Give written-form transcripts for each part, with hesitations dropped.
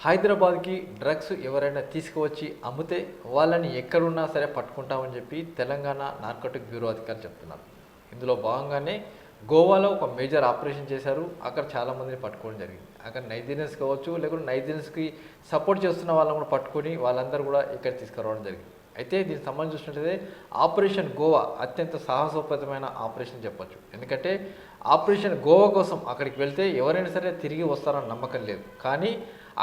హైదరాబాద్కి డ్రగ్స్ ఎవరైనా తీసుకువచ్చి అమ్మితే వాళ్ళని ఎక్కడున్నా సరే పట్టుకుంటామని చెప్పి తెలంగాణ నార్కోటిక్ బ్యూరో అధికారులు చెప్తున్నారు. ఇందులో భాగంగానే గోవాలో ఒక మేజర్ ఆపరేషన్ చేశారు. అక్కడ చాలామందిని పట్టుకోవడం జరిగింది. అక్కడ నైజీరియన్స్ కావచ్చు, లేకుంటే నైజీరియన్స్కి సపోర్ట్ చేస్తున్న వాళ్ళని కూడా పట్టుకొని వాళ్ళందరూ కూడా ఇక్కడ తీసుకురావడం జరిగింది. అయితే దీనికి సంబంధించి చూసినట్లయితే ఆపరేషన్ గోవా అత్యంత సాహసోపేతమైన ఆపరేషన్ చెప్పొచ్చు. ఎందుకంటే ఆపరేషన్ గోవా కోసం అక్కడికి వెళ్తే ఎవరైనా సరే తిరిగి వస్తారని నమ్మకం లేదు. కానీ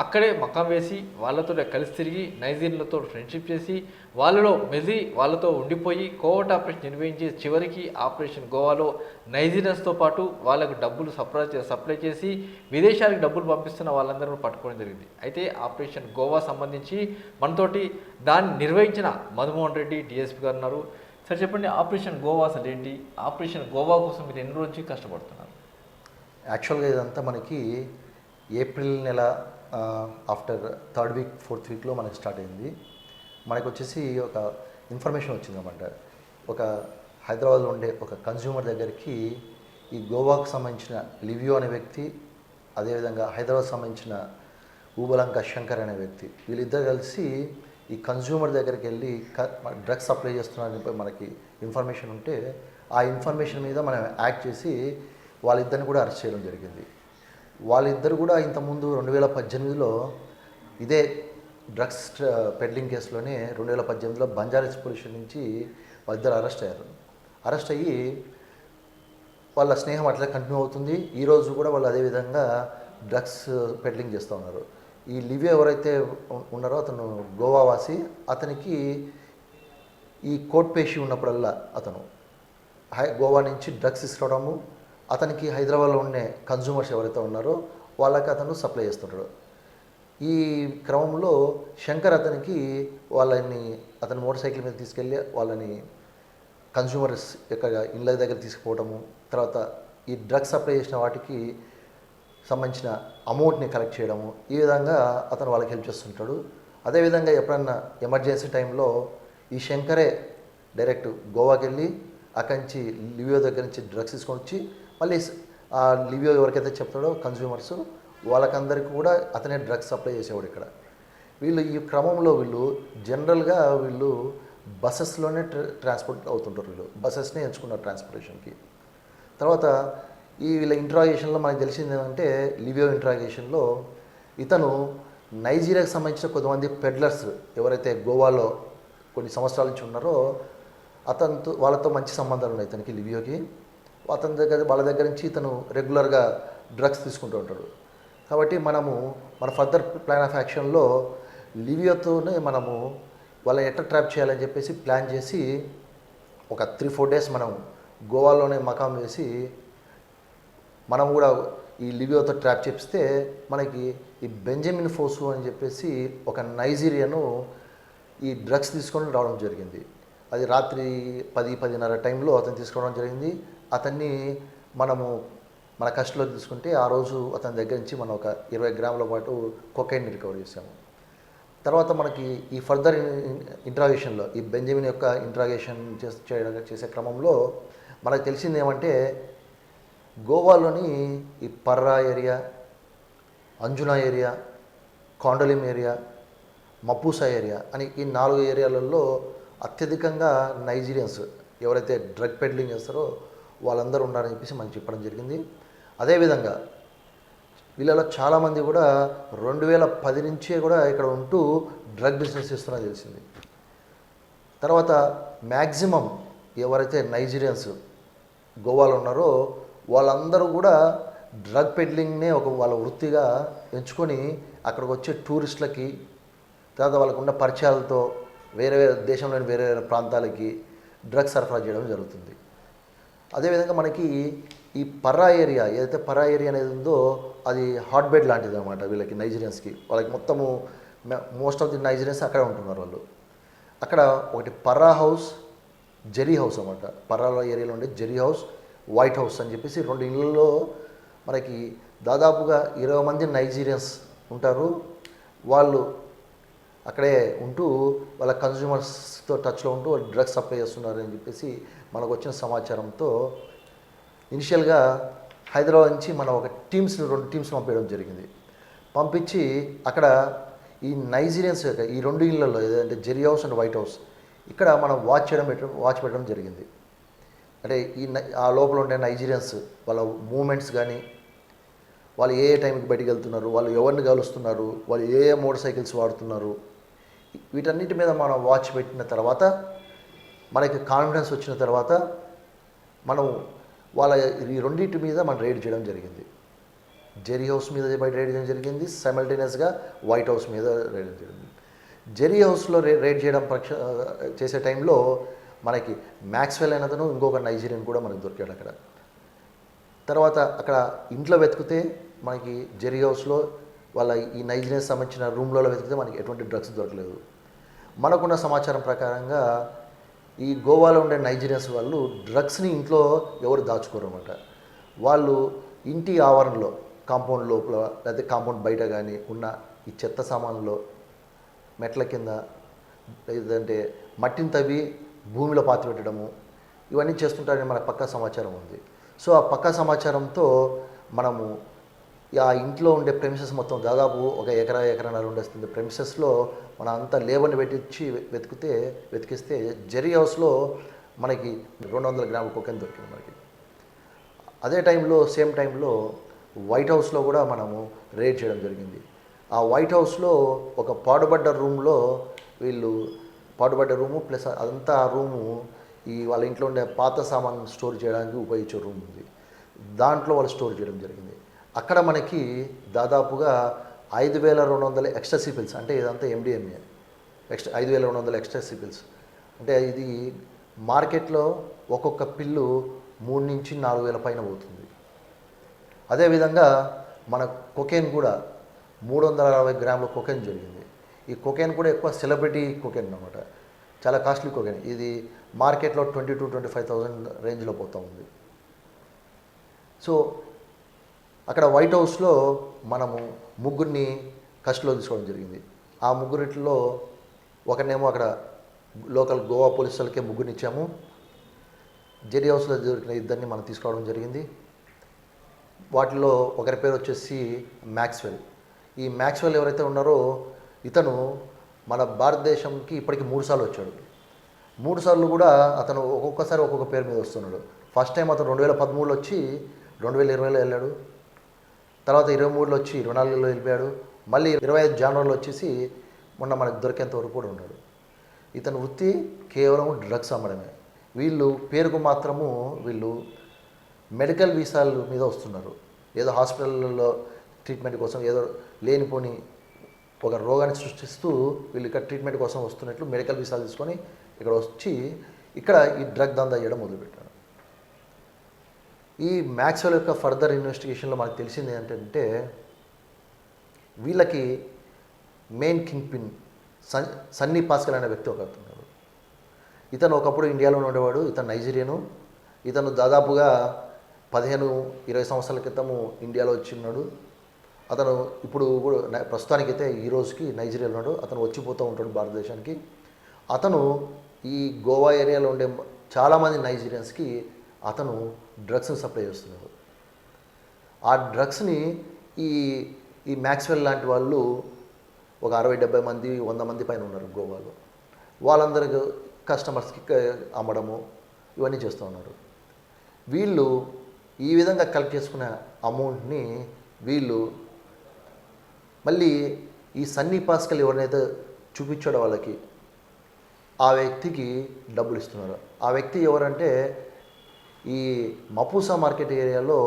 అక్కడే మకాం వేసి వాళ్ళతో కలిసి తిరిగి నైజీరియన్లతో ఫ్రెండ్షిప్ చేసి వాళ్ళలో మెది వాళ్ళతో ఉండిపోయి కోవట్ ఆపరేషన్ నిర్వహించి చివరికి ఆపరేషన్ గోవాలో నైజీరియన్స్తో పాటు వాళ్ళకు డబ్బులు సప్లై చేసి విదేశాలకు డబ్బులు పంపిస్తున్న వాళ్ళందరూ పట్టుకోవడం జరిగింది. అయితే ఆపరేషన్ గోవా సంబంధించి మనతోటి దాన్ని నిర్వహించిన మధుమోహన్ రెడ్డి డిఎస్పీ గారు ఉన్నారు. సార్ చెప్పండి, ఆపరేషన్ గోవా అసలు ఏంటి? ఆపరేషన్ గోవా కోసం మీరు ఎన్ని రోజు నుంచి కష్టపడుతున్నారు? యాక్చువల్గా ఇదంతా మనకి ఏప్రిల్ నెల ఆఫ్టర్ థర్డ్ వీక్ ఫోర్త్ వీక్లో మనకి స్టార్ట్ అయింది. మనకు వచ్చేసి ఒక ఇన్ఫర్మేషన్ వచ్చిందన్నమాట. ఒక హైదరాబాద్లో ఉండే ఒక కన్జ్యూమర్ దగ్గరికి ఈ గోవాకు సంబంధించిన లివియో అనే వ్యక్తి, అదేవిధంగా హైదరాబాద్ సంబంధించిన ఊబలంక శంకర్ అనే వ్యక్తి, వీళ్ళిద్దరు కలిసి ఈ కన్జ్యూమర్ దగ్గరికి వెళ్ళి డ్రగ్స్ సప్లై చేస్తున్నారని మనకి ఇన్ఫర్మేషన్ ఉంటే ఆ ఇన్ఫర్మేషన్ మీద మనం యాక్ట్ చేసి వాళ్ళిద్దరిని కూడా అరెస్ట్ చేయడం జరిగింది. వాళ్ళిద్దరు కూడా ఇంతకుముందు 2018లో ఇదే డ్రగ్స్ పెడ్లింగ్ కేసులోనే 2018లో బంజారాహిల్స్ పోలీస్ నుంచి వాళ్ళిద్దరు అరెస్ట్ అయ్యారు. అరెస్ట్ అయ్యి వాళ్ళ స్నేహం అట్లా కంటిన్యూ అవుతుంది. ఈరోజు కూడా వాళ్ళు అదేవిధంగా డ్రగ్స్ పెడ్లింగ్ చేస్తూ ఉన్నారు. ఈ లివియో ఎవరైతే ఉన్నారో అతను గోవావాసి. అతనికి ఈ కోర్ట్ పేషి ఉన్నప్పుడల్లా అతను గోవా నుంచి డ్రగ్స్ తీసుకురావడము, అతనికి హైదరాబాద్లో ఉండే కన్జ్యూమర్స్ ఎవరైతే ఉన్నారో వాళ్ళకి అతను సప్లై చేస్తుంటాడు. ఈ క్రమంలో శంకర్ అతనికి అతని మోటార్ సైకిల్ మీద తీసుకెళ్ళి వాళ్ళని కన్జ్యూమర్స్ యొక్క ఇళ్ళ దగ్గర తీసుకుపోవడము, తర్వాత ఈ డ్రగ్స్ సప్లై చేసిన వాటికి సంబంధించిన అమౌంట్ని కలెక్ట్ చేయడము, ఈ విధంగా అతను వాళ్ళకి హెల్ప్ చేస్తుంటాడు. అదేవిధంగా ఎప్పుడన్నా ఎమర్జెన్సీ టైంలో ఈ శంకరే డైరెక్ట్ గోవాకి వెళ్ళి అక్కడి నుంచి లివియో దగ్గర నుంచి డ్రగ్స్ తీసుకొని వచ్చి మళ్ళీ ఆ లివియో ఎవరికైతే చెప్తాడో కన్జ్యూమర్స్ వాళ్ళకందరికీ కూడా అతనే డ్రగ్స్ సప్లై చేసేవాడు. ఇక్కడ వీళ్ళు ఈ క్రమంలో జనరల్గా బస్సెస్లోనే ట్రాన్స్పోర్ట్ అవుతుంటారు. బస్సెస్నే ఎంచుకున్నారు ట్రాన్స్పోర్టేషన్కి. తర్వాత వీళ్ళ ఇంట్రాగేషన్లో మనకు తెలిసింది ఏంటంటే లివియో ఇంట్రాగేషన్లో ఇతను నైజీరియాకి సంబంధించిన కొంతమంది పెడ్లర్స్ ఎవరైతే గోవాలో కొన్ని సంవత్సరాల నుంచి ఉన్నారో వాళ్ళతో మంచి సంబంధాలు ఉన్నాయి ఇతనికి లివియోకి. వాళ్ళ దగ్గర నుంచి ఇతను రెగ్యులర్గా డ్రగ్స్ తీసుకుంటూ ఉంటాడు. కాబట్టి మన ఫర్దర్ ప్లాన్ ఆఫ్ యాక్షన్లో లివియోతోనే వాళ్ళని ఎట్లా ట్రాప్ చేయాలని చెప్పేసి ప్లాన్ చేసి ఒక 3-4 డేస్ మనం గోవాలోనే మకాం వేసి మనం కూడా ఈ లివియోతో ట్రాప్ చేపిస్తే మనకి ఈ బెంజమిన్ ఫోసు అని చెప్పేసి ఒక నైజీరియను ఈ డ్రగ్స్ తీసుకొని రావడం జరిగింది. అది రాత్రి 10-10:30 టైంలో అతను తీసుకోవడం జరిగింది. అతన్ని మన కస్టడీలో తీసుకుంటే ఆ రోజు అతని దగ్గర నుంచి మనం ఒక 20 గ్రాముల పాటు కొకైన్ రికవర్ చేసాము. తర్వాత మనకి ఈ ఫర్దర్ ఇంట్రాగేషన్లో ఈ బెంజమిన్ యొక్క ఇంట్రాగేషన్ చేసే క్రమంలో మనకు తెలిసింది ఏమంటే గోవాలోని ఈ Parra area, Anjuna area, Candolim area, Mapusa area అని ఈ 4 ఏరియాలలో అత్యధికంగా నైజీరియన్స్ ఎవరైతే డ్రగ్ పెడ్లింగ్ చేస్తారో వాళ్ళందరూ ఉన్నారని చెప్పేసి మనకు చెప్పడం జరిగింది. అదేవిధంగా వీళ్ళలో చాలామంది కూడా 2010 నుంచే కూడా ఇక్కడ ఉంటూ డ్రగ్ బిజినెస్ చేస్తున్నా తెలిసింది. తర్వాత మ్యాక్సిమం ఎవరైతే నైజీరియన్స్ గోవాలో ఉన్నారో వాళ్ళందరూ కూడా డ్రగ్ పెడ్లింగ్నే వాళ్ళ వృత్తిగా ఎంచుకొని అక్కడికి వచ్చే టూరిస్టులకి, తర్వాత వాళ్ళకు ఉన్న పరిచయాలతో వేరే దేశంలోని వేరే ప్రాంతాలకి డ్రగ్స్ సరఫరా చేయడం జరుగుతుంది. అదేవిధంగా మనకి ఈ పర్రా ఏరియా ఏదైతే పర్రా ఏరియా అనేది ఉందో అది హాట్ బెడ్ లాంటిది అనమాట వీళ్ళకి నైజీరియన్స్కి. వాళ్ళకి మొత్తము మోస్ట్ ఆఫ్ ది నైజీరియన్స్ అక్కడే ఉంటున్నారు వాళ్ళు. అక్కడ ఒకటి పర్రా హౌస్, జెరీ హౌస్ అనమాట. పర్రా ఏరియాలో ఉండే జెరీ హౌస్, వైట్ హౌస్ అని చెప్పేసి 2 ఇళ్ళల్లో మనకి దాదాపుగా 20 మంది నైజీరియన్స్ ఉంటారు. వాళ్ళు అక్కడే ఉంటూ వాళ్ళ కన్జ్యూమర్స్తో టచ్లో ఉంటూ వాళ్ళు డ్రగ్స్ సప్లై చేస్తున్నారు అని చెప్పేసి మనకు వచ్చిన సమాచారంతో ఇనిషియల్గా హైదరాబాద్ నుంచి మనం 2 టీమ్స్ పంపించడం జరిగింది. పంపించి అక్కడ ఈ నైజీరియన్స్ యొక్క ఈ 2 ఇళ్లలో ఏదంటే Jerry house and White House ఇక్కడ మనం వాచ్ పెట్టడం జరిగింది. అంటే ఆ లోపల ఉండే నైజీరియన్స్ వాళ్ళ మూమెంట్స్ కానీ, వాళ్ళు ఏ టైంకి బయటికి వెళ్తున్నారు, వాళ్ళు ఎవరిని కలుస్తున్నారు, వాళ్ళు ఏ మోటార్ సైకిల్స్ వాడుతున్నారు, వీటన్నిటి మీద మనం వాచ్ పెట్టిన తర్వాత మనకి కాన్ఫిడెన్స్ వచ్చిన తర్వాత మనం వాళ్ళ ఈ 2 మీద మనం రైడ్ చేయడం జరిగింది. జెరీ హౌస్ మీద రైడ్ చేయడం జరిగింది, సైమల్టేనియస్గా వైట్ హౌస్ మీద రైడ్ చేయడం జరిగింది. జెరీ హౌస్లో రైడ్ చేయడం చేసే టైంలో మనకి మ్యాక్స్వెల్ అయినతను ఇంకొక నైజీరియన్ కూడా మనకు దొరికాడు అక్కడ. తర్వాత అక్కడ ఇంట్లో వెతికితే మనకి జెరీ హౌస్లో వాళ్ళ ఈ నైజీరియన్స్ సంబంధించిన రూమ్లలో వెతికితే మనకి ఎటువంటి డ్రగ్స్ దొరకలేదు. మనకున్న సమాచారం ప్రకారంగా ఈ గోవాలో ఉండే నైజీరియన్స్ వాళ్ళు డ్రగ్స్ని ఇంట్లో ఎవరు దాచుకోరు అనమాట. వాళ్ళు ఇంటి ఆవరణలో, కాంపౌండ్ లోపల లేకపోతే కాంపౌండ్ బయట కానీ ఉన్న ఈ చెత్త సామాన్లో, మెట్ల కింద, లేదంటే మట్టిని తవ్వి భూమిలో పాతి పెట్టడము, ఇవన్నీ చేస్తుంటారని మనకు పక్కా సమాచారం ఉంది. సో ఆ పక్కా సమాచారంతో మనము ఆ ఇంట్లో ఉండే ప్రెమిసెస్ మొత్తం దాదాపు 1 ఎకరాన్నర ఉండేస్తుంది ప్రెమిసెస్లో మనం అంతా లేబర్ని పెట్టించి వెతికిస్తే జెరీ హౌస్లో మనకి 200 గ్రాముల కొకైన్ దొరికింది మనకి. అదే టైంలో సేమ్ టైంలో వైట్ హౌస్లో కూడా మనము రేడ్ చేయడం జరిగింది. ఆ వైట్ హౌస్లో ఒక పాడుబడ్డ రూమ్లో పాడుబడ్డ రూము ప్లస్ అదంతా ఆ రూము వాళ్ళ ఇంట్లో ఉండే పాత సామాన్ స్టోర్ చేయడానికి ఉపయోగించే రూమ్ ఉంది. దాంట్లో వాళ్ళు స్టోర్ చేయడం జరిగింది. అక్కడ మనకి దాదాపుగా 5200 ఎక్స్ట్రాసీ పిల్స్, అంటే ఇదంతా MDMA, 5200 ఎక్స్ట్రాసీ పిల్స్. అంటే ఇది మార్కెట్లో ఒక్కొక్క పిల్లు 3 నుంచి 4000 పైన పోతుంది. అదేవిధంగా మన కొకైన్ కూడా 360 గ్రాముల కొకైన్ జరిగింది. ఈ కొకైన్ కూడా ఎక్కువ సెలబ్రిటీ కొకైన్ అన్నమాట, చాలా కాస్ట్లీ కొకైన్. ఇది మార్కెట్లో 20,000-25,000 రేంజ్లో పోతూ ఉంది. సో అక్కడ వైట్ హౌస్లో మనము 3 కస్టడీలో తీసుకోవడం జరిగింది. ఆ 3 ఒకరినేమో అక్కడ లోకల్ గోవా పోలీసు వాళ్ళకే 3 ఇచ్చాము. జెరీ హౌస్లో దొరికిన 2 మనం తీసుకోవడం జరిగింది. వాటిలో ఒకరి పేరు వచ్చేసి మ్యాక్స్వెల్. ఈ మ్యాక్స్వెల్ ఎవరైతే ఉన్నారో ఇతను మన భారతదేశంకి ఇప్పటికి 3 సార్లు వచ్చాడు. 3 సార్లు కూడా అతను ఒక్కొక్కసారి ఒక్కొక్క పేరు మీద వస్తున్నాడు. ఫస్ట్ టైం అతను 2013లో వచ్చి 2020లో వెళ్ళాడు. తర్వాత 23లో వచ్చి 24లో వెళ్ళిపోయాడు. మళ్ళీ 25 జనవరిలో వచ్చేసి మొన్న మనకు దొరికేంత వరకు కూడా ఉన్నాడు. ఇతను వృత్తి కేవలం డ్రగ్స్ అమ్మడమే. వీళ్ళు పేరుకు మాత్రము మెడికల్ వీసాల మీద వస్తున్నారు. ఏదో హాస్పిటల్లో ట్రీట్మెంట్ కోసం ఏదో లేనిపోని ఒక రోగాన్ని సృష్టిస్తూ వీళ్ళు ఇక్కడ ట్రీట్మెంట్ కోసం వస్తున్నట్లు మెడికల్ వీసాలు తీసుకొని ఇక్కడ వచ్చి ఇక్కడ ఈ డ్రగ్ దందా చేయడం మొదలుపెట్టారు. ఈ మ్యాక్స్వెల్ యొక్క ఫర్దర్ ఇన్వెస్టిగేషన్లో మనకు తెలిసింది ఏంటంటే వీళ్ళకి main king pin Sunny pascal అనే వ్యక్తి ఒకరున్నారు. ఇతను ఒకప్పుడు ఇండియాలోనే ఉండేవాడు. ఇతను నైజీరియను. ఇతను దాదాపుగా 15-20 సంవత్సరాల క్రితము ఇండియాలో వచ్చి ఉన్నాడు. అతను ఇప్పుడు కూడా ప్రస్తుతానికైతే ఈ రోజుకి నైజీరియాలో ఉన్నాడు. అతను వచ్చిపోతూ ఉంటాడు భారతదేశానికి. అతను ఈ గోవా ఏరియాలో ఉండే చాలామంది నైజీరియన్స్కి అతను డ్రగ్స్ని సప్లై చేస్తున్నాడు. ఆ డ్రగ్స్ని ఈ మ్యాక్స్వెల్ లాంటి వాళ్ళు ఒక 60-70 మంది 100 మంది పైన ఉన్నారు గోవాలో. వాళ్ళందరికీ కస్టమర్స్కి అమ్మడము ఇవన్నీ చేస్తూ ఉన్నారు. వీళ్ళు ఈ విధంగా కలెక్ట్ చేసుకున్న అమౌంట్ని వీళ్ళు మళ్ళీ ఈ సన్నీ పాస్కల్ ఎవరినైతే చూపించాడో వాళ్ళకి ఆ వ్యక్తికి డబ్బులు ఇస్తున్నారు. ఆ వ్యక్తి ఎవరంటే ఈ మపూసా మార్కెట్ ఏరియాలో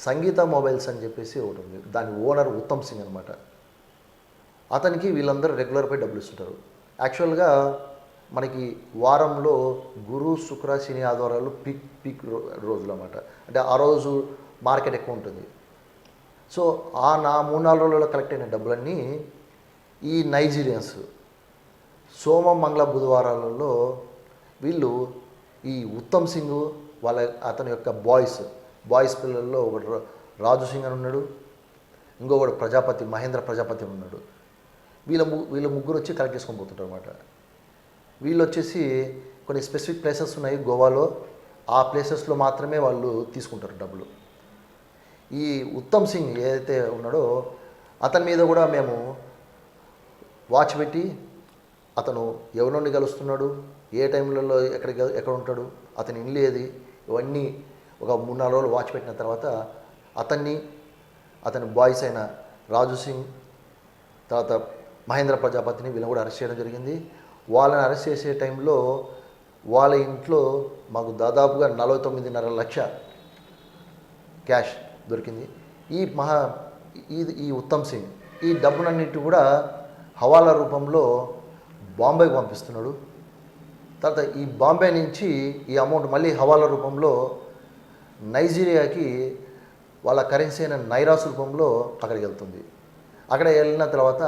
సంగీత మొబైల్స్ అని చెప్పేసి ఒకటి ఉంది. దాని ఓనర్ ఉత్తమ్ సింగ్ అనమాట. అతనికి వీళ్ళందరూ రెగ్యులర్పై డబ్బులు ఇస్తుంటారు. యాక్చువల్గా మనకి వారంలో గురు, శుక్ర, శని, ఆదివారాలు పీక్ రోజులు అన్నమాట. అంటే ఆ రోజు మార్కెట్ ఎక్కువ ఉంటుంది. సో ఆ 3-4 రోజులలో కలెక్ట్ అయిన డబ్బులన్నీ ఈ నైజీరియన్స్ సోమ, మంగళ, బుధవారాలలో వీళ్ళు ఈ ఉత్తమ్ సింగ్ అతని యొక్క బాయ్స్ పిల్లల్లో ఒకటి రాజు సింగ్ అని ఉన్నాడు. ఇంకొకటి మహేంద్ర ప్రజాపతి ఉన్నాడు. వీళ్ళ ముగ్గురు వచ్చి కలెక్ట్ చేసుకొని పోతుంటారు అనమాట. వీళ్ళు వచ్చేసి కొన్ని స్పెసిఫిక్ ప్లేసెస్ ఉన్నాయి గోవాలో. ఆ ప్లేసెస్లో మాత్రమే వాళ్ళు తీసుకుంటారు డబ్బులు. ఈ ఉత్తమ్ సింగ్ ఏదైతే ఉన్నాడో అతని మీద కూడా మేము వాచ్ పెట్టి అతను ఎవరి నుండి కలుస్తున్నాడు, ఏ టైంలలో ఎక్కడ ఉంటాడు, అతని ఇల్లు ఏది, ఇవన్నీ ఒక 3-4 రోజులు వాచ్ పెట్టిన తర్వాత అతని బాయ్స్ అయిన రాజు సింగ్, తర్వాత మహేంద్ర ప్రజాపతిని వీళ్ళని కూడా అరెస్ట్ చేయడం జరిగింది. వాళ్ళని అరెస్ట్ చేసే టైంలో వాళ్ళ ఇంట్లో మాకు దాదాపుగా 49.5 లక్ష క్యాష్ దొరికింది. ఈ ఉత్తమ్ సింగ్ ఈ డబ్బునన్నిటి కూడా హవాలా రూపంలో బాంబేకి పంపిస్తున్నాడు. తర్వాత ఈ బాంబే నుంచి ఈ అమౌంట్ మళ్ళీ హవాలా రూపంలో నైజీరియాకి వాళ్ళ కరెన్సీ అయిన నైరాస్ రూపంలో అక్కడికి వెళ్తుంది. అక్కడ వెళ్ళిన తర్వాత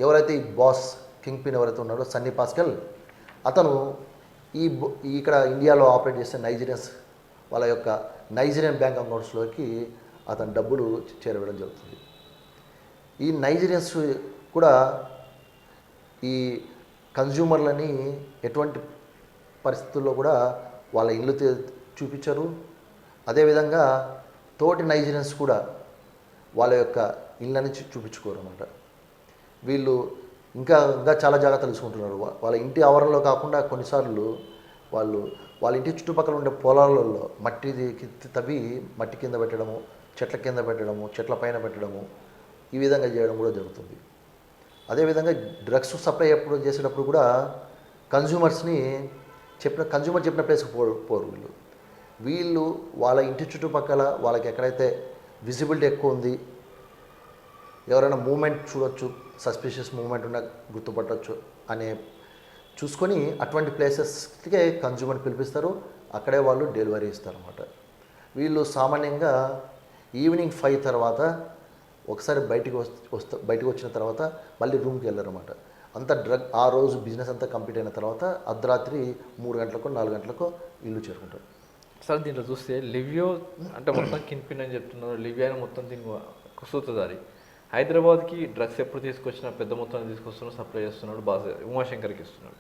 ఎవరైతే ఈ బాస్ కింగ్ పిన్ ఎవరైతే ఉన్నాడో సన్నీ పాస్కల్, అతను ఇక్కడ ఇండియాలో ఆపరేట్ చేసే నైజీరియన్స్ వాళ్ళ యొక్క నైజీరియన్ బ్యాంక్ అకౌంట్స్లోకి అతను డబ్బులు చేరవేయడం జరుగుతుంది. ఈ నైజీరియన్స్ కూడా ఈ కన్జ్యూమర్లని ఎటువంటి పరిస్థితుల్లో కూడా వాళ్ళ ఇల్లు చూపించరు. అదేవిధంగా తోటి నైజీరియన్స్ కూడా వాళ్ళ యొక్క ఇళ్ళని చూపించుకోరు అన్నమాట. వీళ్ళు ఇంకా చాలా జాగ్రత్తలు తీసుకుంటున్నారు. వాళ్ళ ఇంటి ఆవరణలో కాకుండా కొన్నిసార్లు వాళ్ళ ఇంటి చుట్టుపక్కల ఉండే పొలాలలో తవ్వి మట్టి కింద పెట్టడము, చెట్ల కింద పెట్టడము, చెట్ల పైన పెట్టడము, ఈ విధంగా చేయడం కూడా జరుగుతుంది. అదేవిధంగా డ్రగ్స్ సప్లై చేసేటప్పుడు కూడా కన్జ్యూమర్ చెప్పిన ప్లేస్కి పోరు. వీళ్ళు వాళ్ళ ఇంటి చుట్టుపక్కల వాళ్ళకి ఎక్కడైతే విజిబిలిటీ ఎక్కువ ఉంది, ఎవరైనా మూమెంట్ చూడొచ్చు, సస్పిషియస్ మూమెంట్ ఉన్న గుర్తుపట్టవచ్చు అనే చూసుకొని అటువంటి ప్లేసెస్కే కన్జ్యూమర్ పిలిపిస్తారు. అక్కడే వాళ్ళు డెలివరీ ఇస్తారు అన్నమాట. వీళ్ళు సామాన్యంగా ఈవినింగ్ 5 తర్వాత ఒకసారి బయటకు వచ్చిన తర్వాత మళ్ళీ రూమ్కి వెళ్ళరు అన్నమాట. అంతా ఆ రోజు బిజినెస్ అంతా కంప్లీట్ అయిన తర్వాత అర్ధరాత్రి 3 గంటలకు 4 గంటలకు ఇల్లు చేరుకుంటారు. సార్ దీంట్లో చూస్తే లివియో అంటే మొత్తం కిన్పిన్ అని చెప్తున్నారు. లివియాని మొత్తం దీనికి కుసూతదారి. హైదరాబాద్కి డ్రగ్స్ ఎప్పుడు తీసుకొచ్చినా పెద్ద మొత్తాన్ని తీసుకొస్తున్నాడు, సప్లై చేస్తున్నాడు, ఉమాశంకర్కి ఇస్తున్నాడు.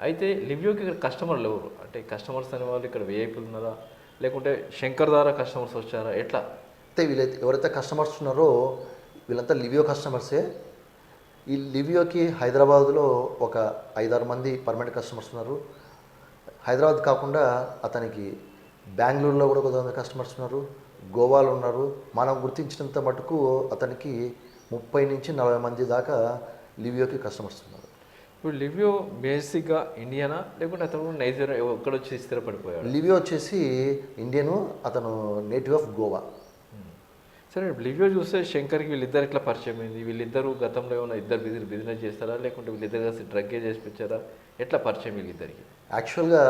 అయితే లివియోకి ఇక్కడ కస్టమర్లు ఎవరు? అంటే కస్టమర్స్ అనే వాళ్ళు ఇక్కడ విఐపీలు ఉన్నారా, లేకుంటే శంకర్ ద్వారా కస్టమర్స్ వచ్చారా, ఎట్లా? అయితే ఎవరైతే కస్టమర్స్ ఉన్నారో వీళ్ళంతా లివియో కస్టమర్సే. ఈ లివియోకి హైదరాబాద్లో ఒక 5-6 మంది పర్మనెంట్ కస్టమర్స్ ఉన్నారు. హైదరాబాద్ కాకుండా అతనికి బెంగళూరులో కూడా కొంతమంది కస్టమర్స్ ఉన్నారు, గోవాలో ఉన్నారు. మనం గుర్తించినంత మటుకు అతనికి 30 నుంచి 40 మంది దాకా లివియోకి కస్టమర్స్ ఉన్నారు. ఇప్పుడు లివియో బేసిక్గా ఇండియనా లేకుంటే అతను నైజీరియా ఎక్కడొచ్చి స్థిరపడిపోయాడు? లివియో వచ్చేసి ఇండియను, అతను నేటివ్ ఆఫ్ గోవా. సరే, లివియో చూస్తే శంకర్కి వీళ్ళిద్దరు ఇట్లా పరిచయం అయింది. వీళ్ళిద్దరు గతంలో ఏమైనా ఇద్దరు బిజినెస్ చేస్తారా, లేకుంటే వీళ్ళిద్దరు కలిసి డ్రగ్గే చేసి పెట్టారా, ఎట్లా పరిచయం వీళ్ళిద్దరికి? యాక్చువల్గా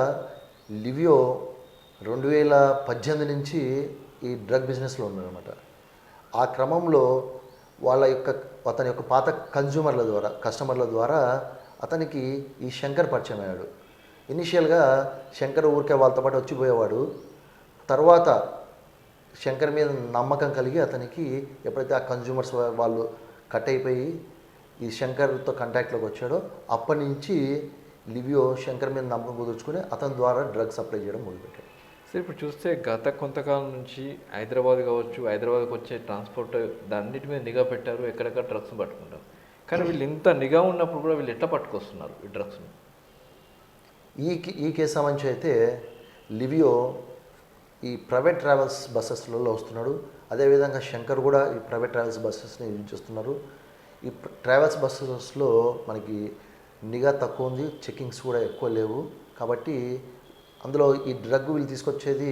లివియో 2018 నుంచి ఈ డ్రగ్ బిజినెస్లో ఉన్నారన్నమాట. ఆ క్రమంలో అతని యొక్క పాత కస్టమర్ల ద్వారా అతనికి ఈ శంకర్ పరిచయం అయ్యాడు. ఇనిషియల్గా శంకర్ ఊరికే వాళ్ళతో పాటు వచ్చిపోయేవాడు. తర్వాత శంకర్ మీద నమ్మకం కలిగి అతనికి ఎప్పుడైతే ఆ కన్జ్యూమర్స్ వాళ్ళు కట్ అయిపోయి ఈ శంకర్తో కాంటాక్ట్లోకి వచ్చాడో అప్పటి నుంచి లివియో శంకర్ మీద నమ్మకం కుదుర్చుకుని అతని ద్వారా డ్రగ్ సప్లై చేయడం మొదలుపెట్టాడు. సరే, ఇప్పుడు చూస్తే గత కొంతకాలం నుంచి హైదరాబాద్ కావచ్చు, హైదరాబాద్కి వచ్చే ట్రాన్స్పోర్ట్ దాన్నిటి మీద నిఘా పెట్టారు, ఎక్కడెక్కడ డ్రగ్స్ని పట్టుకుంటారు. కానీ వీళ్ళు ఇంత నిఘా ఉన్నప్పుడు కూడా వీళ్ళు ఎట్లా పట్టుకొస్తున్నారు ఈ డ్రగ్స్ని? ఈ కేసు సంబంధించి అయితే లివియో ఈ ప్రైవేట్ ట్రావెల్స్ బస్సెస్లలో వస్తున్నాడు. అదేవిధంగా శంకర్ కూడా ఈ ప్రైవేట్ ట్రావెల్స్ బస్సెస్ని యూజ్ చేస్తున్నారు. ఈ ట్రావెల్స్ బస్సెస్లో మనకి నిఘా తక్కువ ఉంది, చెకింగ్స్ కూడా ఎక్కువ లేవు. కాబట్టి అందులో ఈ డ్రగ్ వీళ్ళు తీసుకొచ్చేది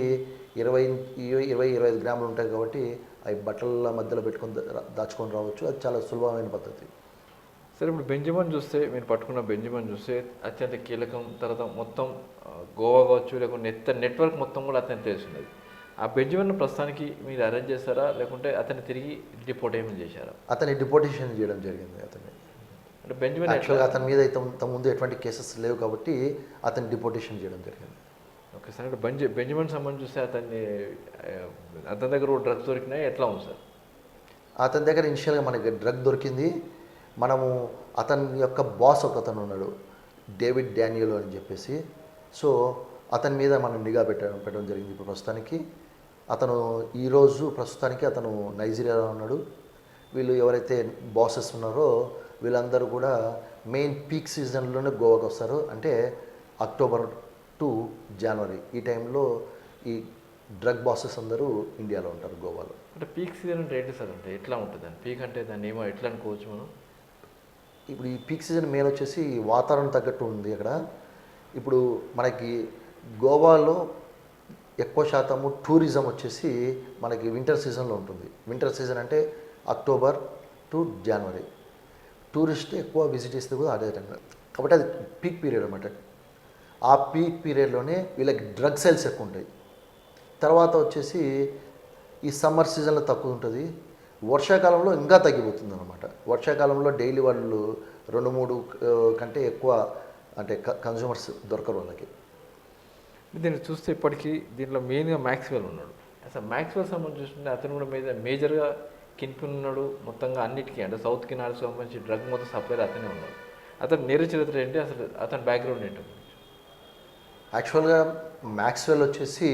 20-25 గ్రాములు ఉంటాయి. కాబట్టి అవి బట్టల మధ్యలో పెట్టుకొని దాచుకొని రావచ్చు. అది చాలా సులభమైన పద్ధతి. సరే, ఇప్పుడు బెంజమిన్ చూస్తే, మీరు పట్టుకున్న బెంజమిన్ చూస్తే అత్యంత కీలకం. తర్వాత మొత్తం గోవా కావచ్చు, లేకుంటే నెట్వర్క్ మొత్తం కూడా అతనికి తెలిసినది. ఆ బెంజమిన్ ప్రస్తుతానికి మీరు అరెస్ట్ చేశారా, లేకుంటే అతన్ని తిరిగి డిపోర్టేషన్ చేశారా? అతన్ని డిపోర్టేషన్ చేయడం జరిగింది. అంటే బెంజమిన్ యాక్చువల్గా అతని మీద ముందు ఎటువంటి కేసెస్ లేవు కాబట్టి అతన్ని డిపోర్టేషన్ చేయడం జరిగింది. ఓకే సార్, అంటే బెంజమిన్ సంబంధించి చూస్తే అతని దగ్గర డ్రగ్స్ దొరికినాయి, ఎట్లా ఉంది సార్? అతని దగ్గర ఇనిషియల్గా మనకి డ్రగ్ దొరికింది. మనము అతని యొక్క బాస్ అతను ఉన్నాడు, డేవిడ్ డానియల్ అని చెప్పేసి. సో అతని మీద మనం నిఘా పెట్టడం జరిగింది. ఇప్పుడు ప్రస్తుతానికి అతను ప్రస్తుతానికి అతను నైజీరియాలో ఉన్నాడు. వీళ్ళు ఎవరైతే బాసెస్ ఉన్నారో వీళ్ళందరూ కూడా మెయిన్ పీక్ సీజన్లోనే గోవాకి వస్తారు. అంటే అక్టోబర్ టు జనవరి ఈ టైంలో ఈ డ్రగ్ బాసెస్ అందరూ ఇండియాలో ఉంటారు, గోవాలో. అంటే పీక్ సీజన్ అంటే ఏంటి సార్? అంటే ఎట్లా ఉంటుంది అని పీక్ అంటే దాన్ని ఏమో ఎట్లా అనుకోవచ్చు మనం? ఇప్పుడు ఈ పీక్ సీజన్ మెయిన్ వచ్చేసి వాతావరణం తగ్గట్టు ఉంది అక్కడ. ఇప్పుడు మనకి గోవాలో ఎక్కువ శాతము టూరిజం వచ్చేసి మనకి వింటర్ సీజన్లో ఉంటుంది. వింటర్ సీజన్ అంటే అక్టోబర్ టు జనవరి. టూరిస్ట్ ఎక్కువ విజిట్ చేస్తే కూడా అదే టైంలో, కాబట్టి అది పీక్ పీరియడ్ అనమాట. ఆ పీక్ పీరియడ్లోనే వీళ్ళకి డ్రగ్ సేల్స్ ఎక్కువ ఉంటాయి. తర్వాత వచ్చేసి ఈ సమ్మర్ సీజన్లో తక్కువ ఉంటుంది, వర్షాకాలంలో ఇంకా తగ్గిపోతుంది అనమాట. వర్షాకాలంలో డైలీ వాళ్ళు 2-3 కంటే ఎక్కువ అంటే కన్జ్యూమర్స్ దొరకరు వాళ్ళకి. దీన్ని చూస్తే ఇప్పటికీ దీంట్లో మెయిన్గా మ్యాక్స్వెల్ ఉన్నాడు. అసలు మ్యాక్స్వెల్ సంబంధించి చూస్తుంటే అతను కూడా మేజర్గా కిన్పిన్ ఉన్నాడు. మొత్తంగా అన్నిటికీ అంటే సౌత్కి నార్త్కి సంబంధించి డ్రగ్ మొత్తం సప్లైర్ అతనే ఉన్నాడు. అతను నేర చరిత్ర ఏంటి, అసలు అతని బ్యాక్గ్రౌండ్ ఏంటి? యాక్చువల్గా మ్యాక్స్వెల్ వచ్చేసి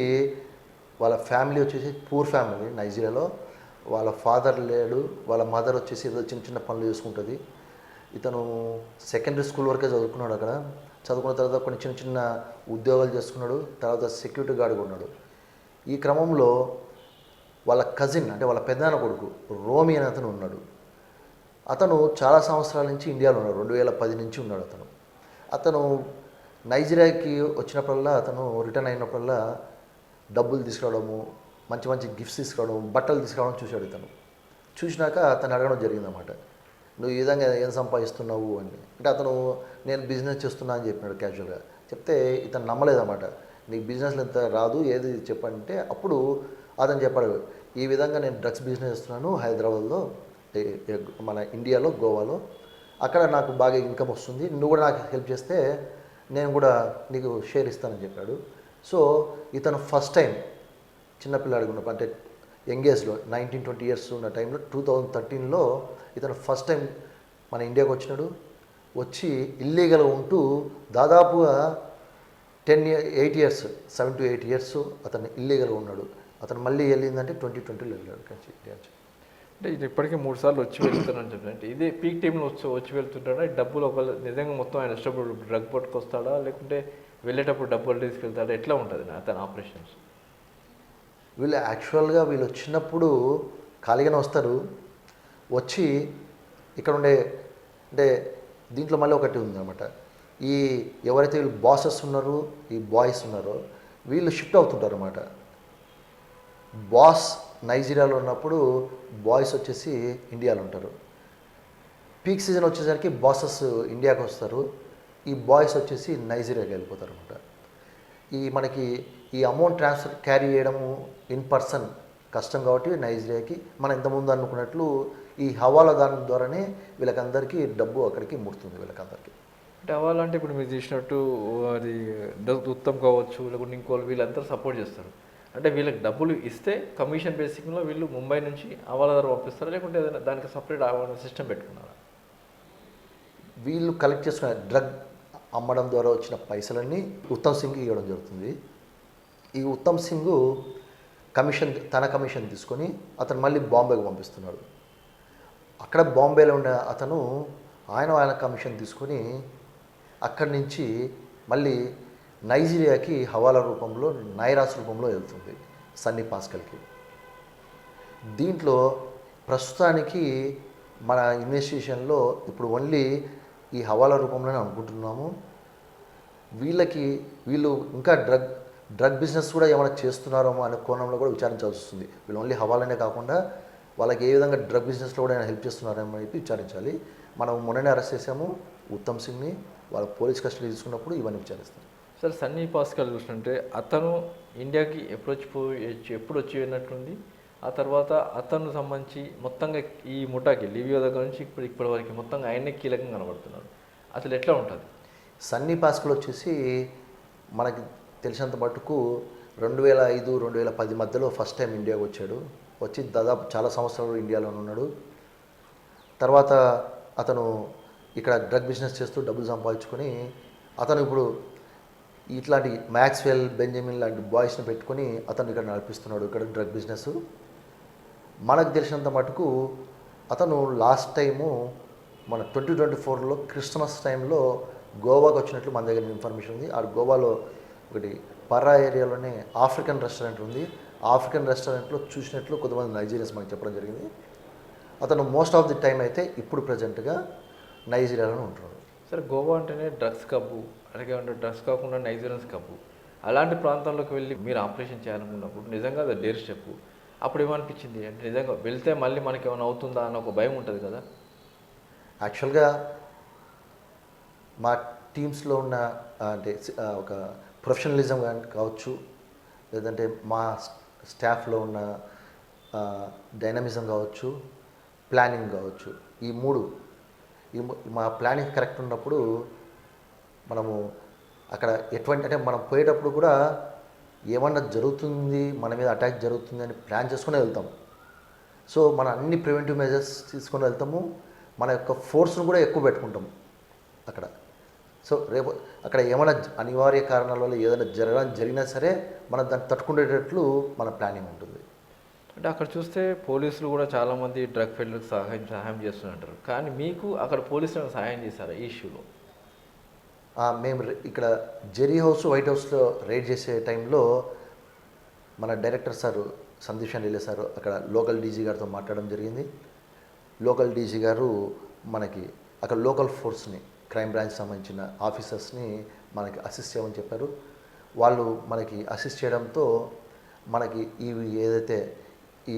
వాళ్ళ ఫ్యామిలీ వచ్చేసి పూర్ ఫ్యామిలీ నైజీరియాలో. వాళ్ళ ఫాదర్ లేడు, వాళ్ళ మదర్ వచ్చేసి ఏదో చిన్న చిన్న పనులు చేసుకుంటుంది. ఇతను సెకండరీ స్కూల్ వరకే చదువుకున్నాడు అక్కడ. చదువుకున్న తర్వాత కొన్ని చిన్న చిన్న ఉద్యోగాలు చేసుకున్నాడు. తర్వాత సెక్యూరిటీ గార్డ్గా ఉన్నాడు. ఈ క్రమంలో వాళ్ళ కజిన్ అంటే వాళ్ళ పెద్దనాన్న కొడుకు రోమి అని అతను ఉన్నాడు. అతను చాలా సంవత్సరాల నుంచి ఇండియాలో ఉన్నాడు, 2010 నుంచి ఉన్నాడు అతను. అతను నైజీరియాకి వచ్చినప్పుడల్లా, అతను రిటర్న్ అయినప్పుడల్లా డబ్బులు తీసుకురావడము, మంచి మంచి గిఫ్ట్స్ తీసుకురావడం, బట్టలు తీసుకురావడం చూశాడు. ఇతను చూసినాక అతను అడగడం జరిగిందన్నమాట, నువ్వు ఈ విధంగా ఏం సంపాదిస్తున్నావు అని. అంటే అతను నేను బిజినెస్ చేస్తున్నా అని చెప్పినాడు క్యాజువల్గా. చెప్తే ఇతను నమ్మలేదన్నమాట. నీకు బిజినెస్లో ఎంత రాదు, ఏది చెప్పంటే అప్పుడు అతను చెప్పాడు, ఈ విధంగా నేను డ్రగ్స్ బిజినెస్ చేస్తున్నాను హైదరాబాద్లో, మన ఇండియాలో గోవాలో. అక్కడ నాకు బాగా ఇన్కమ్ వస్తుంది, నువ్వు కూడా నాకు హెల్ప్ చేస్తే నేను కూడా నీకు షేర్ ఇస్తానని చెప్పాడు. సో ఇతను ఫస్ట్ టైం చిన్నపిల్లాడిగా ఉన్నప్పుడు అంటే యంగేజ్లో 19-20 ఇయర్స్ ఉన్న టైంలో 2013లో ఇతను ఫస్ట్ టైం మన ఇండియాకి వచ్చినాడు. వచ్చి ఇల్లీగల్గా ఉంటూ దాదాపుగా 8 ఇయర్స్ 7 to 8 ఇయర్స్ అతను ఇల్లీగల్గా ఉన్నాడు. అతను మళ్ళీ వెళ్ళిందంటే 2020లో వెళ్ళాడు ఇండియా. అంటే ఇది ఇప్పటికే 3 సార్లు వచ్చి వెళ్తానని చెప్పి, అంటే ఇదే పీక్ టైంలో వచ్చి వెళ్తుంటాడా? డబ్బులు ఒకవేళ నిజంగా మొత్తం ఆయన ఇష్టపడు డ్రగ్ పట్టుకొస్తాడా, లేకుంటే వెళ్ళేటప్పుడు డబ్బులు తీసుకెళ్తాడా, ఎట్లా ఉంటుంది అతని ఆపరేషన్స్? వీళ్ళు యాక్చువల్గా వీళ్ళు వచ్చినప్పుడు ఖాళీగానే వస్తారు. వచ్చి ఇక్కడ ఉండే అంటే దీంట్లో మళ్ళీ ఒకటి ఉందన్నమాట, ఈ ఎవరైతే వీళ్ళు బాసెస్ ఉన్నారో ఈ బాయ్స్ ఉన్నారో వీళ్ళు షిఫ్ట్ అవుతుంటారు అన్నమాట. బాస్ నైజీరియాలో ఉన్నప్పుడు బాయ్స్ వచ్చేసి ఇండియాలో ఉంటారు. పీక్ సీజన్ వచ్చేసరికి బాసెస్ ఇండియాకి వస్తారు, ఈ బాయ్స్ వచ్చేసి నైజీరియాకి వెళ్ళిపోతారు అనమాట. మనకి ఈ అమౌంట్ ట్రాన్స్ఫర్ క్యారీ చేయడము ఇన్ పర్సన్ కష్టం కాబట్టి నైజీరియాకి మనం ఇంతకుముందు అనుకున్నట్లు ఈ హవాలా దాని ద్వారానే వీళ్ళకందరికీ డబ్బు అక్కడికి ముడుతుంది వీళ్ళకందరికీ. అంటే హవాలా అంటే ఇప్పుడు మీరు చూసినట్టు అది ఉత్తమ్ కావచ్చు, లేకుంటే ఇంకోళ్ళు వీళ్ళందరూ సపోర్ట్ చేస్తారు. అంటే వీళ్ళకి డబ్బులు ఇస్తే కమిషన్ బేసిక్లో వీళ్ళు ముంబై నుంచి హవాలా ద్వారా పంపిస్తారు, లేకుంటే ఏదైనా దానికి సపరేట్ సిస్టమ్ పెట్టుకున్నారా? వీళ్ళు కలెక్ట్ చేసుకున్న డ్రగ్ అమ్మడం ద్వారా వచ్చిన పైసలన్నీ ఉత్తమ్ సింగ్కి ఇవ్వడం జరుగుతుంది. ఈ ఉత్తమ్ సింగ్ తన కమిషన్ తీసుకొని అతను మళ్ళీ బాంబేకి పంపిస్తున్నాడు. అక్కడ బాంబేలో ఉండే అతను ఆయన కమిషన్ తీసుకొని అక్కడి నుంచి మళ్ళీ నైజీరియాకి హవాలా రూపంలో నైరాస్ రూపంలో వెళ్తుంది సన్నీ పాస్కల్కి. దీంట్లో ప్రస్తుతానికి మన ఇన్వెస్టిగేషన్లో ఇప్పుడు ఓన్లీ ఈ హవాలా రూపంలోనే అనుకుంటున్నాము. వీళ్ళు ఇంకా డ్రగ్ బిజినెస్ కూడా ఏమైనా చేస్తున్నారో అనే కోణంలో కూడా విచారించాల్సి వస్తుంది. వీళ్ళు ఓన్లీ హవాలానే కాకుండా వాళ్ళకి ఏ విధంగా డ్రగ్ బిజినెస్లో కూడా హెల్ప్ చేస్తున్నారని చెప్పి విచారించాలి. మనం మొన్ననే అరెస్ట్ చేసాము ఉత్తమ్ సింగ్ని, వాళ్ళ పోలీస్ కస్టడీ తీసుకున్నప్పుడు ఇవన్నీ విచారిస్తాం. సార్ సన్నీ పాస్కల్ చూస్తుంటే అతను ఇండియాకి ఎప్పుడు వచ్చి వెళ్ళినట్లుంది. ఆ తర్వాత అతను సంబంధించి మొత్తంగా ఈ ముఠాకి లివియో దగ్గర నుంచి ఇప్పటి వరకు మొత్తంగా ఆయనే కీలకంగా కనబడుతున్నాడు. అసలు ఎట్లా ఉంటుంది? సన్నీ పాస్కల్ వచ్చేసి మనకి తెలిసినంత మటుకు 2005-2010 మధ్యలో ఫస్ట్ టైం ఇండియాకి వచ్చాడు. వచ్చి దాదాపు చాలా సంవత్సరాలు ఇండియాలో ఉన్నాడు. తర్వాత అతను ఇక్కడ డ్రగ్ బిజినెస్ చేస్తూ డబ్బులు సంపాదించుకొని అతను ఇప్పుడు ఇట్లాంటి మ్యాక్స్వెల్, బెంజమిన్ లాంటి బాయ్స్ని పెట్టుకొని అతను ఇక్కడ నడిపిస్తున్నాడు ఇక్కడ డ్రగ్ బిజినెస్. మనకు తెలిసినంత మటుకు అతను లాస్ట్ టైము మన 2024లో క్రిస్మస్ టైంలో గోవాకి వచ్చినట్లు మన దగ్గర ఇన్ఫర్మేషన్ ఉంది. ఆ గోవాలో ఒకటి పర్రా ఏరియాలోనే ఆఫ్రికన్ రెస్టారెంట్ ఉంది. ఆఫ్రికన్ రెస్టారెంట్లో చూసినట్లు కొంతమంది నైజీరియన్స్ మనకు చెప్పడం జరిగింది. అతను మోస్ట్ ఆఫ్ ది టైం అయితే ఇప్పుడు ప్రజెంట్గా నైజీరియాలోనే ఉంటున్నాడు. సరే, గోవా అంటేనే డ్రగ్స్ కబ్బు, అలాగే డ్రగ్స్ కాకుండా నైజీరియన్స్ కబ్బు. అలాంటి ప్రాంతాల్లోకి వెళ్ళి మీరు ఆపరేషన్ చేయాలనుకున్నప్పుడు నిజంగా అది డేర్ స్టెప్. అప్పుడు ఏమనిపించింది అంటే నిజంగా వెళ్తే మళ్ళీ మనకి ఏమైనా అవుతుందా అన్న ఒక భయం ఉంటుంది కదా? యాక్చువల్గా మా టీమ్స్లో ఉన్న అంటే ఒక ప్రొఫెషనలిజం కావచ్చు, లేదంటే మా స్టాఫ్లో ఉన్న డైనమిజం కావచ్చు, ప్లానింగ్ కావచ్చు, ఈ మూడు మా ప్లానింగ్ కరెక్ట్ ఉన్నప్పుడు మనము అక్కడ ఎటువంటి అంటే మనం పోయేటప్పుడు కూడా ఏమన్నా జరుగుతుంది, మన మీద అటాక్ జరుగుతుంది అని ప్లాన్ చేసుకుని వెళ్తాం. సో మన అన్ని ప్రివెంటివ్ మెజర్స్ తీసుకొని వెళ్తాము. మన యొక్క ఫోర్స్ను కూడా ఎక్కువ పెట్టుకుంటాము అక్కడ. సో రేపు అక్కడ ఏమైనా అనివార్య కారణాల వల్ల ఏదైనా జరిగినా సరే మనం దాన్ని తట్టుకునేటట్లు మన ప్లానింగ్ ఉంటుంది. అంటే అక్కడ చూస్తే పోలీసులు కూడా చాలామంది డ్రగ్ ఫెయిల్కి సహాయం చేస్తుంటారు. కానీ మీకు అక్కడ పోలీసులు సహాయం చేశారు ఈ ఇష్యూలో? మేము ఇక్కడ జెరీ హౌస్, వైట్ హౌస్లో రైడ్ చేసే టైంలో మన director sir Sandeep Shandilya sir అక్కడ లోకల్ డీజీ గారితో మాట్లాడడం జరిగింది. లోకల్ డీజీ గారు మనకి అక్కడ లోకల్ ఫోర్స్ని, క్రైమ్ బ్రాంచ్ సంబంధించిన ఆఫీసర్స్ని మనకి అసిస్ట్ చేయమని చెప్పారు. వాళ్ళు మనకి అసిస్ట్ చేయడంతో మనకి ఏదైతే ఈ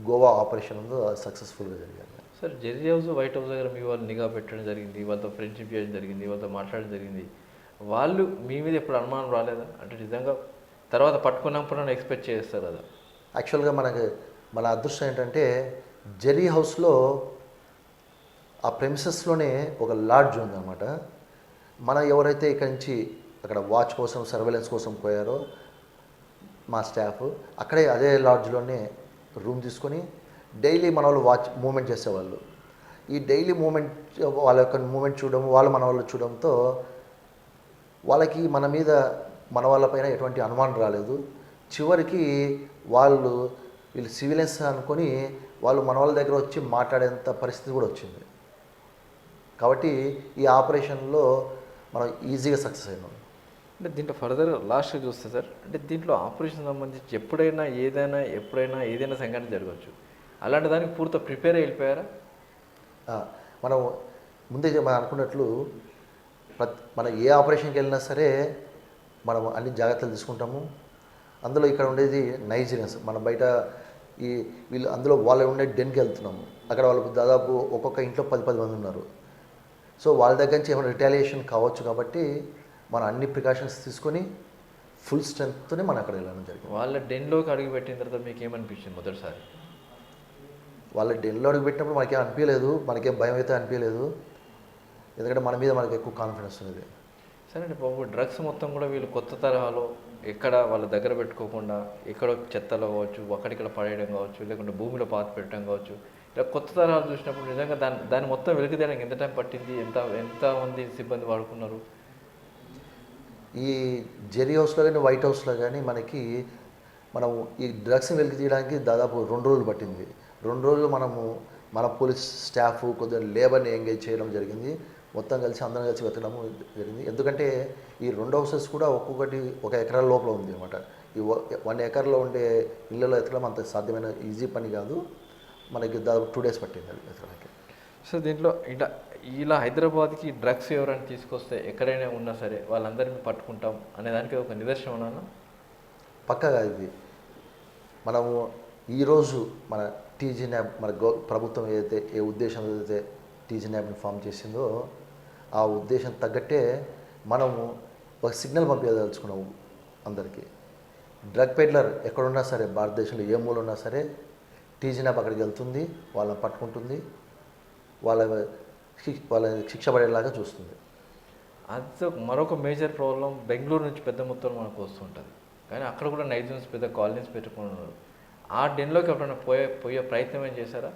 గోవా ఆపరేషన్ ఉందో అది సక్సెస్ఫుల్గా జరిగింది. Sir, Jerry house, white house దగ్గర మీ వాళ్ళు నిఘా పెట్టడం జరిగింది, వాళ్ళతో ఫ్రెండ్షిప్ చేయడం జరిగింది, వాళ్ళతో మాట్లాడడం జరిగింది. వాళ్ళు మీ మీద ఎప్పుడు అనుమానం రాలేదా? అంటే నిజంగా తర్వాత పట్టుకున్నప్పుడు ఎక్స్పెక్ట్ చేస్తారు కదా? యాక్చువల్గా మన అదృష్టం ఏంటంటే జెర్రీ హౌస్లో ఆ ప్రెమిసెస్లోనే ఒక లాడ్జ్ ఉందన్నమాట. మనం ఎవరైతే ఇక్కడి నుంచి అక్కడ వాచ్ కోసం, సర్వేలెన్స్ కోసం పోయారో మా స్టాఫ్ అక్కడే అదే లాడ్జ్లోనే రూమ్ తీసుకొని డైలీ మన వాళ్ళు మూమెంట్ చేసేవాళ్ళు. ఈ డైలీ మూమెంట్ వాళ్ళ యొక్క మూమెంట్ చూడడం, వాళ్ళు మన వాళ్ళు చూడడంతో వాళ్ళకి మన వాళ్ళపైన ఎటువంటి అనుమానం రాలేదు. చివరికి వీళ్ళు సివిలియన్స్ అనుకొని వాళ్ళు మన వాళ్ళ దగ్గర వచ్చి మాట్లాడేంత పరిస్థితి కూడా వచ్చింది. కాబట్టి ఈ ఆపరేషన్లో మనం ఈజీగా సక్సెస్ అయినాం. అంటే దీంట్లో ఫర్దర్ లాస్ట్గా చూస్తే సార్, అంటే దీంట్లో ఆపరేషన్ సంబంధించి ఎప్పుడైనా ఏదైనా సంఘటన జరగవచ్చు. అలాంటి దానికి పూర్తిగా ప్రిపేర్ అయిపోయారా? మనం ముందే మనం అనుకున్నట్లు మన ఏ ఆపరేషన్కి వెళ్ళినా సరే మనం అన్ని జాగ్రత్తలు తీసుకుంటాము. అందులో ఇక్కడ ఉండేది నైజీరియన్స్. మనం బయట వీళ్ళు అందులో వాళ్ళు ఉండే డెన్కి వెళ్తున్నాము. అక్కడ వాళ్ళకు దాదాపు ఒక్కొక్క ఇంట్లో 10 మంది ఉన్నారు. సో వాళ్ళ దగ్గర నుంచి ఏమైనా రిటాలియేషన్ కావచ్చు కాబట్టి మనం అన్ని ప్రికాషన్స్ తీసుకొని ఫుల్ స్ట్రెంగ్త్తోనే మనం అక్కడ వెళ్ళడం జరిగింది. వాళ్ళ డెన్లోకి అడుగు పెట్టిన తర్వాత మీకు ఏమనిపించింది మొదటిసారి? వాళ్ళ డెన్లో అడుగు పెట్టినప్పుడు మనకేం అనిపించలేదు, మనకేం భయం అయితే అనిపించలేదు. ఎందుకంటే మన మీద మనకి ఎక్కువ కాన్ఫిడెన్స్ ఉంది. సరే అండి బాబు, డ్రగ్స్ మొత్తం కూడా వీళ్ళు కొత్త తరహాలో ఎక్కడ వాళ్ళ దగ్గర పెట్టుకోకుండా ఎక్కడో చెత్తలో కావచ్చు, అక్కడిక్కడ పడేయడం కావచ్చు, లేకుంటే భూమిలో పాతి పెట్టడం కావచ్చు, ఇలా కొత్త తరహాలు చూసినప్పుడు నిజంగా దాన్ని మొత్తం వెలికి తీయడానికి ఎంత టైం పట్టింది? ఎంతమంది సిబ్బంది వాడుకున్నారు? ఈ జెర్రీ హౌస్లో కానీ, వైట్ హౌస్లో కానీ మనం ఈ డ్రగ్స్ని వెలికి తీయడానికి దాదాపు 2 రోజులు పట్టింది. 2 రోజులు మన పోలీస్ స్టాఫ్ కొద్దిగా లేబర్ని ఎంగేజ్ చేయడం జరిగింది. మొత్తం కలిసి అందరం కలిసి వెతకడం జరిగింది. ఎందుకంటే ఈ 2 హౌసెస్ కూడా ఒక్కొక్కటి 1 ఎకరాల లోపల ఉంది అనమాట. ఈ 1 ఎకర్లో ఉండే ఇళ్ళలో ఎతకడం అంత సాధ్యమైన ఈజీ పని కాదు. మనకి దాదాపు 2 days పట్టింది అది ఎతకడానికి. సో దీంట్లో ఇలా హైదరాబాద్కి డ్రగ్స్ ఎవరైనా తీసుకొస్తే ఎక్కడైనా ఉన్నా సరే వాళ్ళందరినీ పట్టుకుంటాం అనేదానికి ఒక నిదర్శనం పక్కగా ఇది మనము ఈరోజు మన టీజీ న్యాబ్ ప్రభుత్వం ఏ ఉద్దేశం ఏదైతే టీజీ న్యాబ్ని ఫామ్ చేసిందో ఆ ఉద్దేశం తగ్గట్టే మనము ఒక సిగ్నల్ పంపించదలుచుకున్నాము అందరికీ. డ్రగ్ పెడ్లర్ ఎక్కడున్నా సరే, భారతదేశంలో ఏ మూల ఉన్నా సరే టీజీ న్యాబ్ అక్కడికి వెళ్తుంది, వాళ్ళని పట్టుకుంటుంది, వాళ్ళ శిక్ష పడేలాగా చూస్తుంది. అది మరొక మేజర్ ప్రాబ్లం. బెంగళూరు నుంచి పెద్ద మొత్తంలో మనకు వస్తుంటుంది, కానీ అక్కడ కూడా నైజీరియన్స్ పెద్ద కాలనీస్ పెట్టుకున్నారు. ఆ డెన్లోకి ఎప్పుడైనా పోయే ప్రయత్నం ఏం చేశారా?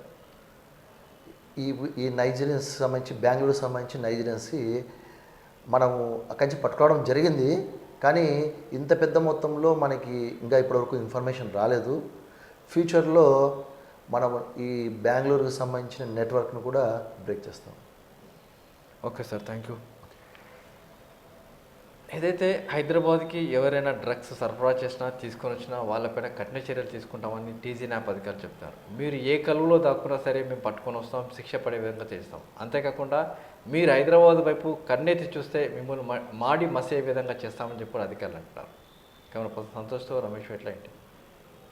ఈ నైజీరియన్స్ సంబంధించి, బెంగళూరు సంబంధించి నైజీరియన్స్కి మనము అక్కడి నుంచి పట్టుకోవడం జరిగింది. కానీ ఇంత పెద్ద మొత్తంలో మనకి ఇంకా ఇప్పటివరకు ఇన్ఫర్మేషన్ రాలేదు. ఫ్యూచర్లో మనం ఈ బెంగళూరుకి సంబంధించిన నెట్వర్క్ను కూడా బ్రేక్ చేస్తాం. Okay sir, thank you. ఏదైతే హైదరాబాద్కి ఎవరైనా డ్రగ్స్ సరఫరా చేసినా తీసుకొని వచ్చినా వాళ్ళపైన కఠిన చర్యలు తీసుకుంటామని టీజీ న్యాప్ అధికారులు చెప్తారు. మీరు ఏ కలువలో దాక్కున్నా సరే మేము పట్టుకొని వస్తాం, శిక్ష పడే విధంగా చేస్తాం. అంతేకాకుండా మీరు హైదరాబాద్ వైపు కన్నెత్తి చూస్తే మిమ్మల్ని మాడి మసే విధంగా చేస్తామని చెప్పి అధికారులు అంటున్నారు. కెమెరా పర్సన్ సంతోష్తో రమేష్ ఎట్లా ఏంటి.